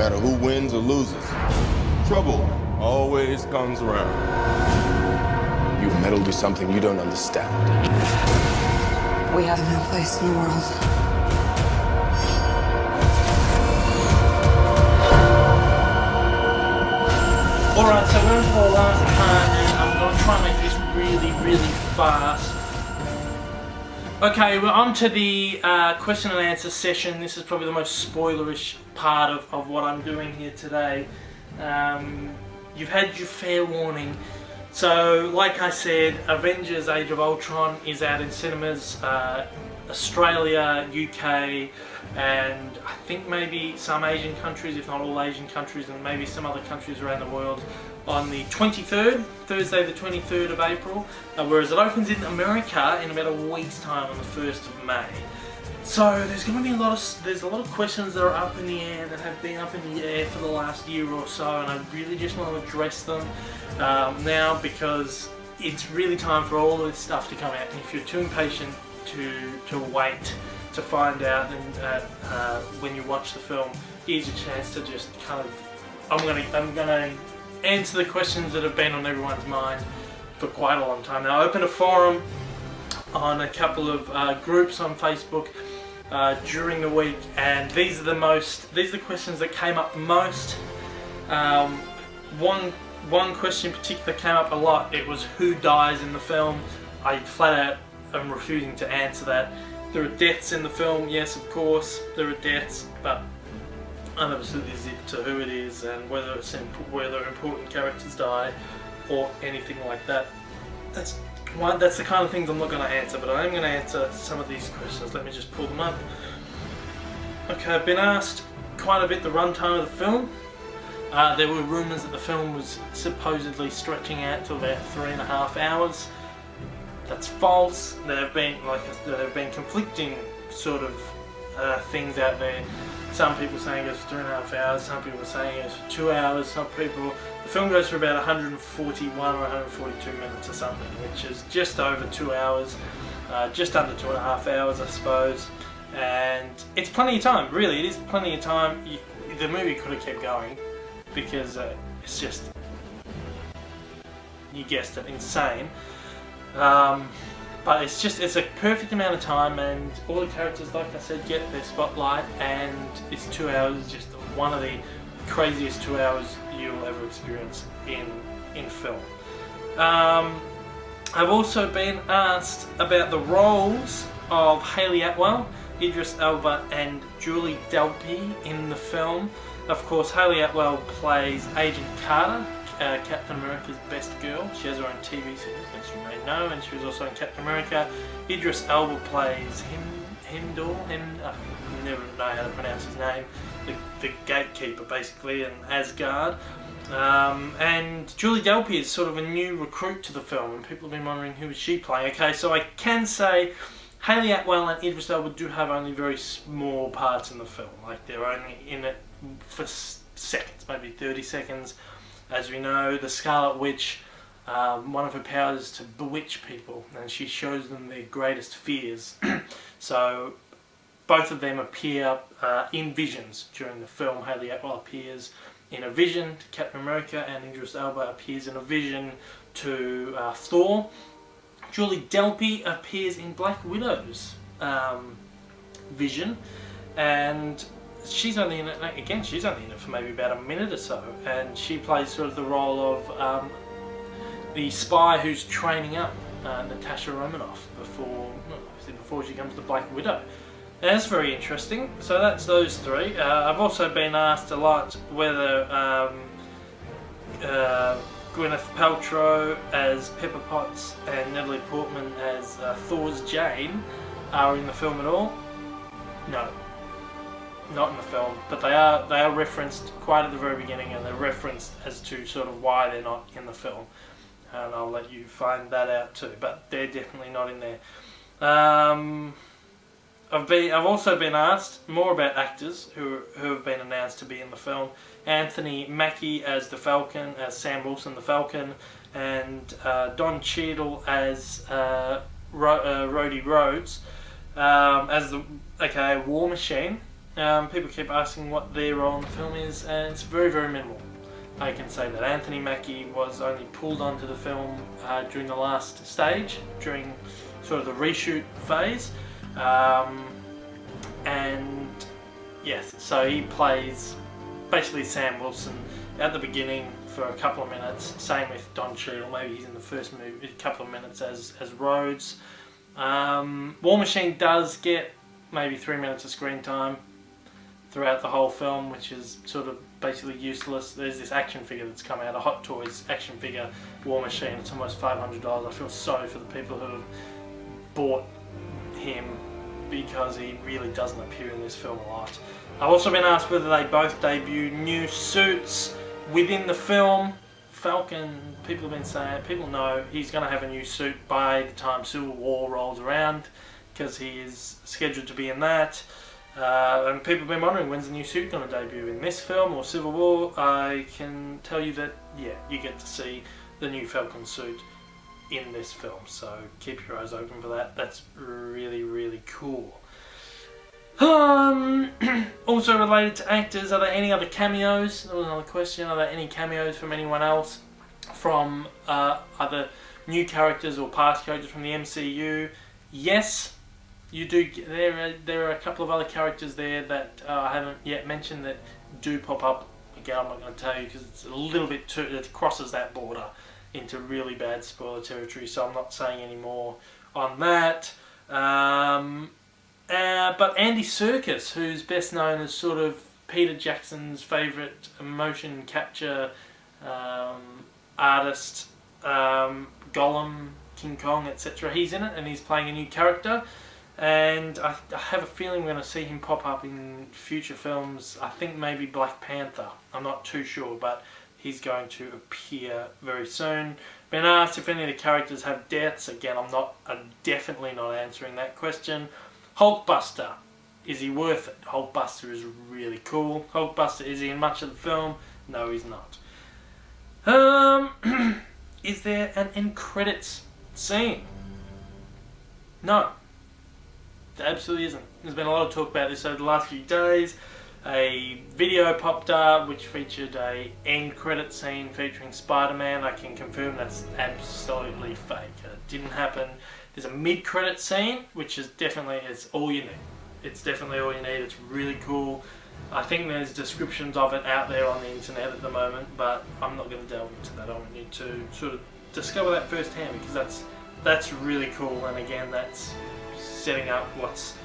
matter who wins or loses. Trouble always comes around. You meddled with something you don't understand. We have no place in the world. Alright, so we're into the last part and I'm going to try and make this really fast. Okay, we're on to the question and answer session. This is probably the most spoilerish part of what I'm doing here today. You've had your fair warning. So, like I said, Avengers Age of Ultron is out in cinemas, Australia, UK, and I think maybe some Asian countries, if not all Asian countries, and maybe some other countries around the world, on the 23rd, Thursday the 23rd of April, whereas it opens in America in about a week's time on the 1st of May. So there's going to be a lot of questions that are up in the air, that have been up in the air for the last year or so, and I really just want to address them now, because it's really time for all of this stuff to come out. And if you're too impatient to wait to find out, then when you watch the film, here's your chance to just kind of, I'm gonna answer the questions that have been on everyone's mind for quite a long time now. I opened a forum on a couple of groups on Facebook during the week, and these are the questions that came up the most. One question in particular came up a lot. It was who dies in the film. I flat out am refusing to answer that. There are deaths in the film, yes, of course there are deaths, but I'm absolutely zipped to who it is and whether important characters die or anything like that. That's the kind of things I'm not going to answer, but I am going to answer some of these questions. Let me just pull them up. Okay, I've been asked quite a bit the runtime of the film. There were rumours that the film was supposedly stretching out to about 3.5 hours. That's false. There have been conflicting sort of things out there. Some people saying it goes for 3.5 hours, some people are saying it goes for 2 hours, the film goes for about 141 or 142 minutes or something, which is just over 2 hours, just under 2.5 hours I suppose, and it's plenty of time, really, it is plenty of time. The movie could have kept going, because it's just, you guessed it, insane. But it's a perfect amount of time, and all the characters, like I said, get their spotlight, and it's 2 hours, just one of the craziest 2 hours you'll ever experience in film. I've also been asked about the roles of Hayley Atwell, Idris Elba and Julie Delpy in the film. Of course, Hayley Atwell plays Agent Carter, Captain America's best girl. She has her own TV series, as you may know, and she was also in Captain America. Idris Elba plays Himdall, I never know how to pronounce his name, the gatekeeper basically in Asgard. And Julie Delpy is sort of a new recruit to the film, and people have been wondering who is she playing. Okay, so I can say Hayley Atwell and Idris Elba do have only very small parts in the film. Like, they're only in it for seconds, maybe 30 seconds. As we know, the Scarlet Witch, one of her powers is to bewitch people, and she shows them their greatest fears. So both of them appear in visions during the film. Hayley Atwell appears in a vision to Captain America, and Idris Elba appears in a vision to Thor. Julie Delpy appears in Black Widow's vision, and she's only in it for maybe about a minute or so, and she plays sort of the role of the spy who's training up Natasha Romanoff before she comes to Black Widow. And that's very interesting. So that's those three. I've also been asked a lot whether Gwyneth Paltrow as Pepper Potts and Natalie Portman as Thor's Jane are in the film at all. No. Not in the film, but they are referenced quite at the very beginning, and they're referenced as to sort of why they're not in the film, and I'll let you find that out too, but they're definitely not in there. I've also been asked more about actors who have been announced to be in the film. Anthony Mackie as the Falcon, as Sam Wilson the Falcon, and Don Cheadle as Rhodey Rhodes as the War Machine. People keep asking what their role in the film is, and it's very, very minimal. I can say that Anthony Mackie was only pulled onto the film during the last stage, during sort of the reshoot phase. And yes, so he plays basically Sam Wilson at the beginning for a couple of minutes. Same with Don Cheadle, maybe he's in the first movie a couple of minutes as Rhodes. War Machine does get maybe 3 minutes of screen time throughout the whole film, which is sort of basically useless. There's this action figure that's come out, a Hot Toys action figure War Machine. It's almost $500. I feel sorry for the people who have bought him because he really doesn't appear in this film a lot. I've also been asked whether they both debut new suits within the film. Falcon, people have been saying, people know he's going to have a new suit by the time Civil War rolls around, because he is scheduled to be in that. And people have been wondering, when's the new suit going to debut, in this film or Civil War? I can tell you that, yeah, you get to see the new Falcon suit in this film, so keep your eyes open for that. That's really, really cool. Also related to actors, are there any other cameos? That was another question. Are there any cameos from anyone else, from other new characters or past characters from the MCU? Yes, you do. There are a couple of other characters there that I haven't yet mentioned that do pop up. Again, I'm not going to tell you because it's a little bit too, it crosses that border into really bad spoiler territory, so I'm not saying any more on that. But Andy Serkis, who's best known as sort of Peter Jackson's favourite motion capture artist, Gollum, King Kong, etc. He's in it, and he's playing a new character. And I have a feeling we're going to see him pop up in future films. I think maybe Black Panther. I'm not too sure, but he's going to appear very soon. Been asked if any of the characters have deaths. Again, I'm definitely not answering that question. Hulkbuster, is he worth it? Hulkbuster is really cool. Hulkbuster, is he in much of the film? No, he's not. Is there an end credits scene? No. There absolutely isn't. There's been a lot of talk about this over the last few days. A video popped up which featured a end credit scene featuring Spider-Man. I can confirm that's absolutely fake. It didn't happen. There's a mid-credit scene, which is definitely, it's all you need. It's definitely all you need. It's really cool. I think there's descriptions of it out there on the internet at the moment, but I'm not going to delve into that. I want you to sort of discover that firsthand, because that's really cool. And again, that's setting up what's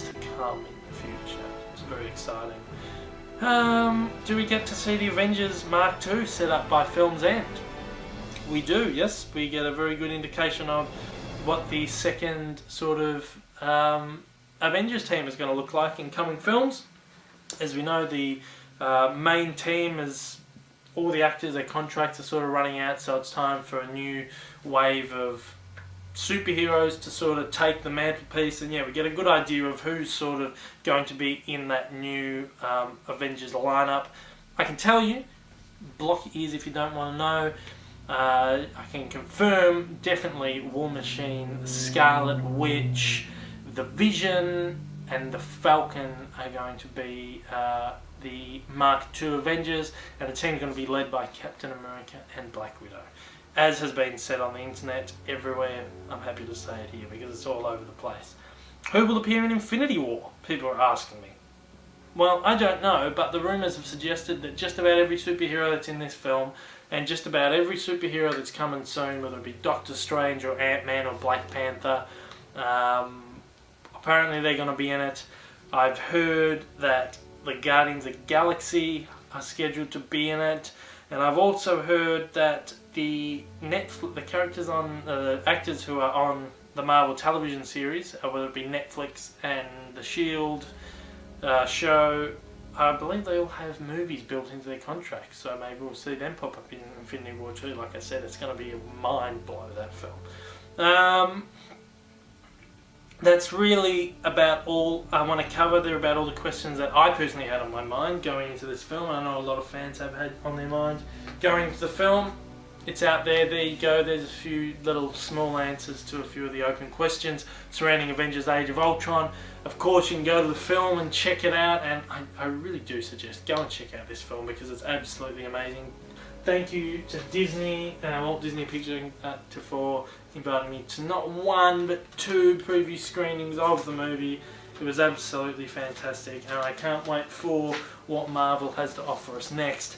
to come in the future. It's very exciting. Do we get to see the Avengers Mark II set up by film's end? We do, yes. We get a very good indication of what the second sort of Avengers team is going to look like in coming films. As we know, the main team is all the actors, their contracts are sort of running out, so it's time for a new wave of superheroes to sort of take the mantelpiece, and yeah, we get a good idea of who's sort of going to be in that new Avengers lineup. I can tell you, block your ears if you don't want to know. I can confirm definitely War Machine, Scarlet Witch, the Vision, and the Falcon are going to be the Mark II Avengers, and the team's going to be led by Captain America and Black Widow. As has been said on the internet everywhere, I'm happy to say it here because it's all over the place. Who will appear in Infinity War? People are asking me. Well, I don't know, but the rumours have suggested that just about every superhero that's in this film, and just about every superhero that's coming soon, whether it be Doctor Strange or Ant-Man or Black Panther, apparently they're going to be in it. I've heard that the Guardians of the Galaxy are scheduled to be in it, and I've also heard that the characters on the actors who are on the Marvel television series, whether it be Netflix and the S.H.I.E.L.D. Show, I believe they all have movies built into their contracts, so maybe we'll see them pop up in Infinity War too. Like I said, it's going to be a mind blow, that film. That's really about all I want to cover. They're about all the questions that I personally had on my mind going into this film, and I know a lot of fans have had on their mind going into the film. it's out there. There you go. There's a few little small answers to a few of the open questions surrounding Avengers Age of Ultron. Of course, you can go to the film and check it out, and I really do suggest go and check out this film because it's absolutely amazing. Thank you to Disney, Walt Disney Pictures, for inviting me to not one but 2 preview screenings of the movie. It was absolutely fantastic, and I can't wait for what Marvel has to offer us next.